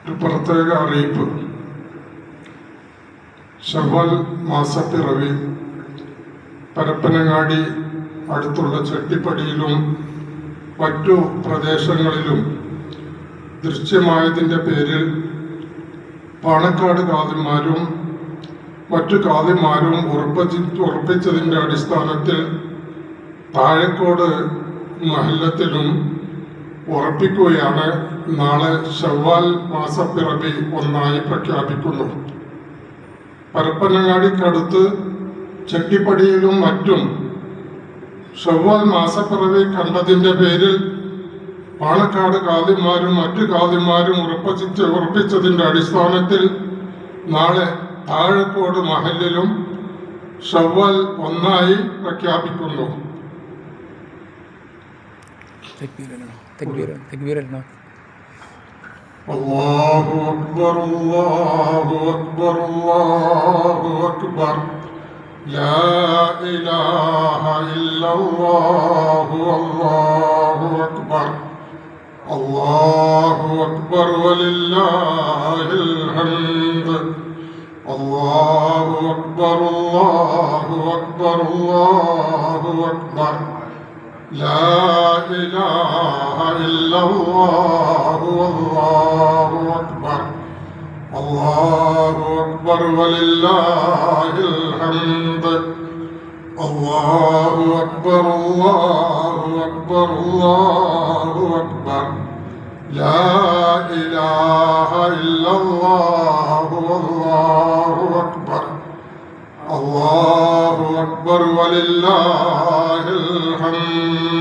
ഒരു പ്രത്യേക അറിയിപ്പ്. ശവ്വാൽ മാസപ്പിറവി പരപ്പനങ്ങാടി അടുത്തുള്ള ചെട്ടിപ്പടിയിലും മറ്റു പ്രദേശങ്ങളിലും ദൃശ്യമായതിൻ്റെ പേരിൽ പാണക്കാട് ഖാദിമാരും മറ്റു ഖാദിമാരും ഉറപ്പിച്ചതിൻ്റെ അടിസ്ഥാനത്തിൽ താഴെക്കോട് മഹല്ലത്തിലും ഉറപ്പിക്കുകയാണ്. നാളെ ശവ്വാൽ മാസപ്പിറവി ഒന്നായി പ്രഖ്യാപിക്കുന്നു. പരപ്പനങ്ങാടിക്കടുത്ത് ചെട്ടിപ്പടിയിലും മറ്റും ശവ്വാൽ മാസപ്പിറവി കണ്ടതിൻ്റെ പേരിൽ പാണക്കാട് ഖാദിമാരും മറ്റു ഖാദിമാരും ഉറപ്പിച്ചതിൻ്റെ അടിസ്ഥാനത്തിൽ നാളെ താഴെക്കോട് മഹല്ലിലും ശവ്വാൽ ഒന്നായി പ്രഖ്യാപിക്കുന്നു. അല്ലാഹു അക്ബർ അല്ലാഹു അക്ബർ അല്ലാഹു അക്ബർ ലാ ഇലാഹ ഇല്ലല്ലാഹു അല്ലാഹു അക്ബർ അല്ലാഹു അക്ബർ വലില്ലാഹിൽ ഹംദ് അല്ലാഹു അക്ബർ അല്ലാഹു അക്ബർ അല്ലാഹു അക്ബർ ലാ ഇലാഹ ഇല്ലല്ലാഹു അല്ലാഹു അക്ബർ അല്ലാഹു അക്ബർ വലില്ലാഹിൽ ഹംദ് അല്ലാഹു അക്ബർ അല്ലാഹു അക്ബർ അല്ലാഹു അക്ബർ ലാ ഇലാഹ ഇല്ലല്ലാഹു അല്ലാഹു അക്ബർ അല്ലാഹു അക്ബർ വലില്ലാഹിൽ ഹംദ്.